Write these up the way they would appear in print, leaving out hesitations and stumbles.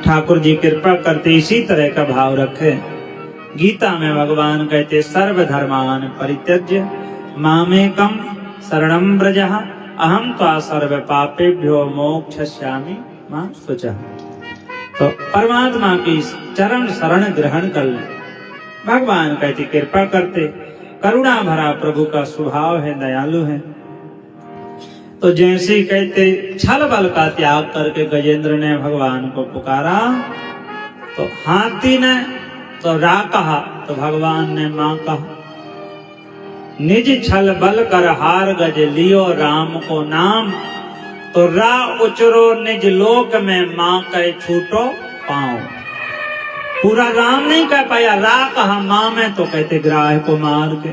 ठाकुर जी कृपा करते इसी तरह का भाव रखे। गीता में भगवान कहते सर्वधर्मान परित्यज्य मामेकम शरणं व्रजः अहम त्वा सर्व पापेभ्यो मोक्षयिष्यामि मा शुचः। तो परमात्मा की चरण शरण ग्रहण कर ले। भगवान कहते कृपा करते, करुणा भरा प्रभु का स्वभाव है, दयालु है। तो जैसे ही कहते छल बल का त्याग करके गजेंद्र ने भगवान को पुकारा, तो हाथी ने तो रा कहा, तो भगवान ने मां कहा। निज छल बल कर हार गज लियो राम को नाम, तो रा उचरो निज लोक में मां कह छूटो पाओ। पूरा राम नहीं कह पाया, रा कहा मां में, तो कहते ग्राह को मार के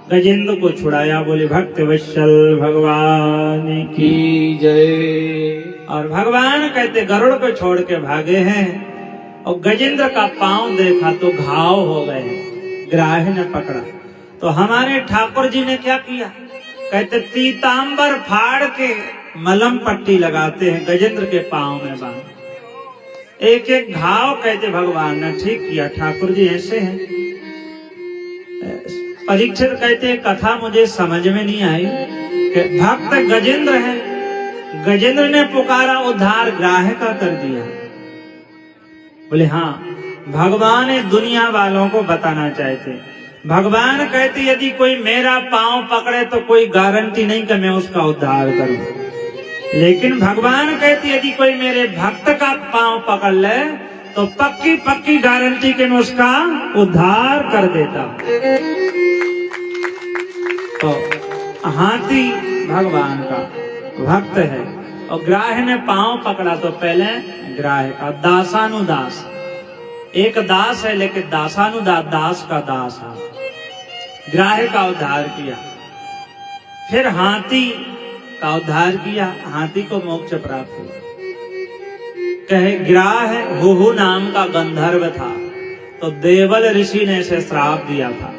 गजेंद्र को छुड़ाया। बोले भक्त वत्सल भगवान की जय। और भगवान कहते गरुड़ को छोड़ के भागे हैं, और गजेंद्र का पांव देखा तो घाव हो गए, ग्राह ने पकड़ा। तो हमारे ठाकुर जी ने क्या किया, कहते पीतांबर फाड़ के मलम पट्टी लगाते हैं, गजेंद्र के पांव में बांध एक एक घाव। कहते भगवान ने ठीक किया, ठाकुर जी ऐसे हैं। परीक्षित कहते कथा मुझे समझ में नहीं आई कि भक्त गजेंद्र है, गजेंद्र ने पुकारा, उद्धार ग्राह का कर दिया। बोले हाँ, भगवान दुनिया वालों को बताना चाहते। भगवान कहते यदि कोई मेरा पांव पकड़े तो कोई गारंटी नहीं कि मैं उसका उद्धार करूं, लेकिन भगवान कहते यदि कोई मेरे भक्त का पांव पकड़ ले तो पक्की पक्की गारंटी कि मैं उसका उद्धार कर देता। तो हाथी भगवान का भक्त है, और ग्राह ने पांव पकड़ा तो पहले ग्राह का दासानुदास, एक दास है लेकिन दासानुदास, दास का दास है, ग्राह का उद्धार किया। फिर हाथी का उद्धार किया, हाथी को मोक्ष प्राप्त हुआ। कहे ग्राह हुहु नाम का गंधर्व था, तो देवल ऋषि ने इसे श्राप दिया था।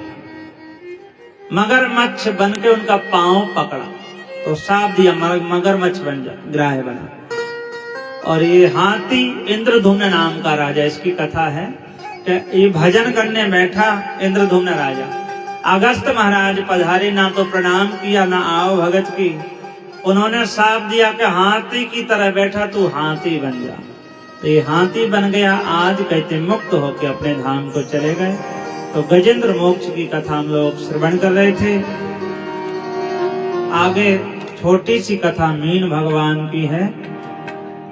मगरमच्छ बन के उनका पांव पकड़ा तो श्राप दिया, मगरमच्छ बन जा, ग्राह बना। और ये हाथी इंद्रधुम्न नाम का राजा, इसकी कथा है कि ये भजन करने बैठा इंद्रधुम्न राजा। अगस्त महाराज पधारे, ना तो प्रणाम किया ना आओ भगत की। उन्होंने श्राप दिया कि हाथी की तरह बैठा तू हाथी बन जा। तो ये हाथी बन गया। आज कहते मुक्त होकर अपने धाम को चले गए। तो गजेंद्र मोक्ष की कथा हम लोग श्रवण कर रहे थे। आगे छोटी सी कथा मीन भगवान की है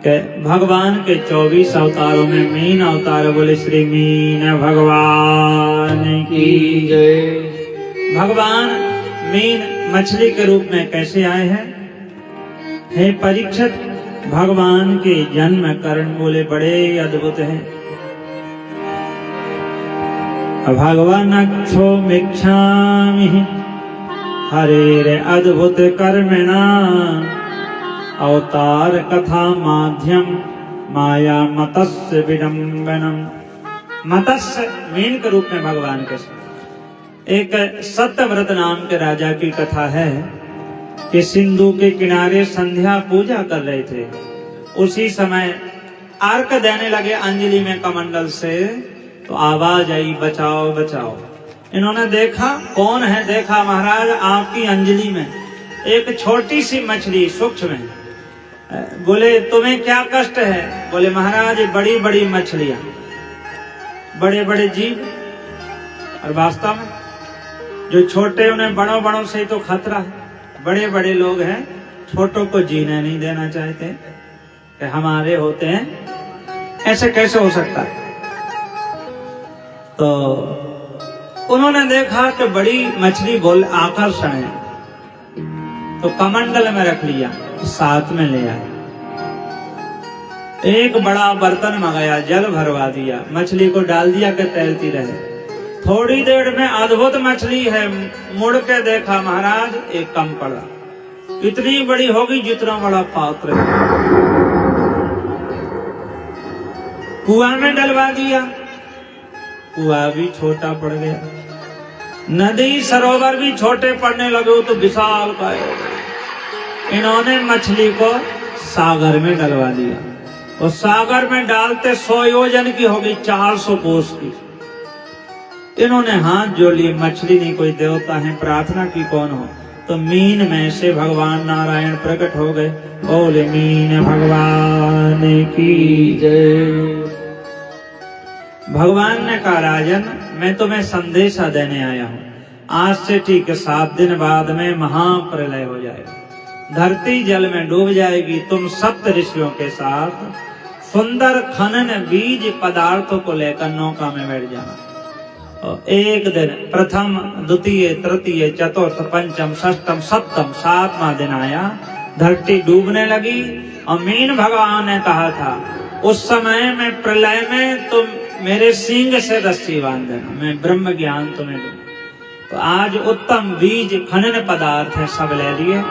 कि भगवान के 24 अवतारों में मीन अवतार। बोले श्री मीन भगवान की जय। भगवान मीन मछली के रूप में कैसे आए हैं? हे परीक्षित, भगवान के जन्म कारण बोले बड़े अद्भुत हैं। भगवान क्षोमिच्छामि हरेरे अद्भुत कर्मणा अवतार कथा माध्यम माया मतस्य विडंबनम। मत्स्य मीन के रूप में भगवान के साथ। एक सत्यव्रत नाम के राजा की कथा है कि सिंधु के किनारे संध्या पूजा कर रहे थे। उसी समय अर्घ देने लगे अंजलि में कमंडल से, तो आवाज आई बचाओ बचाओ। इन्होंने देखा कौन है, देखा महाराज आपकी अंजलि में एक छोटी सी मछली सूक्ष्म है। बोले तुम्हें क्या कष्ट है? बोले महाराज बड़ी बड़ी मछलियां, बड़े बड़े जीव, और वास्तव में जो छोटे उन्हें बड़ों बड़ों से तो खतरा है। बड़े बड़े लोग हैं, छोटों को जीने नहीं देना चाहते कि हमारे होते हैं, ऐसे कैसे हो सकता है? तो उन्होंने देखा कि बड़ी मछली बोल आकर्षण है, तो कमंडल में रख लिया, साथ में ले आए। एक बड़ा बर्तन मंगाया, जल भरवा दिया, मछली को डाल दिया कि तैरती रहे। थोड़ी देर में अद्भुत मछली है, मुड़ के देखा महाराज एक कम पड़ा, इतनी बड़ी होगी जितना बड़ा पात्र है। कुआं में डलवा दिया, कुआं भी छोटा पड़ गया। नदी सरोवर भी छोटे पड़ने लगे, तो विशाल काय हो गए। इन्होंने मछली को सागर में डलवा दिया। उस सागर में डालते 100 योजन की होगी, 400 कोस की। इन्होंने हाथ जोड़ लिए, मछली नहीं कोई देवता है, प्रार्थना की कौन हो। तो मीन में से भगवान नारायण प्रकट हो गए, बोले मीन भगवान की जय। भगवान ने कहा राजन, मैं तुम्हें संदेशा देने आया हूं, आज से ठीक 7 दिन बाद में महाप्रलय हो जाएगा, धरती जल में डूब जाएगी। तुम सप्त ऋषियों के साथ सुंदर खनन बीज पदार्थों को लेकर नौका में बैठ जाना। और एक दिन प्रथम, द्वितीय, तृतीय, चतुर्थ, पंचम, षष्ठम, सप्तम, 7वां दिन आया, धरती डूबने लगी। और मीन भगवान ने कहा था, उस समय में प्रलय में तुम मेरे सींग से रस्सी बांध देना, मैं ब्रह्म ज्ञान तुम्हें दूं। तो आज उत्तम बीज खनन पदार्थ है, सब ले लिए,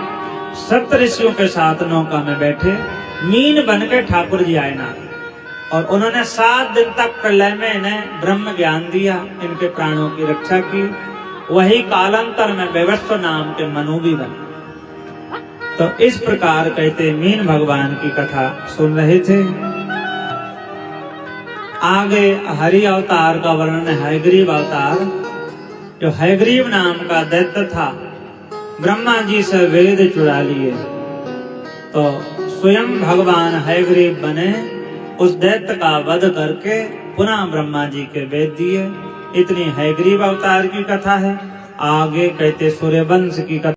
सप्त ऋषियों के साथ नौका में बैठे, मीन बन के ठाकुर जी आए ना। और उन्होंने 7 दिन तक प्रलय में इन्हें ब्रह्म ज्ञान दिया, इनके प्राणों की रक्षा की। वही कालांतर में विवस्व नाम के मनु भी बने। तो इस प्रकार कहते मीन भगवान की कथा सुन रहे थे। आगे हरि अवतार का वर्णन है, हयग्रीव अवतार। जो हयग्रीव नाम का दैत्य था, ब्रह्मा जी से वेद चुरा लिए, तो स्वयं भगवान हयग्रीव बने, उस दैत्य का वध करके पुनः ब्रह्मा जी के वेद दिए। इतनी हयग्रीव अवतार की कथा है। आगे कहते सूर्यवंश की कथा।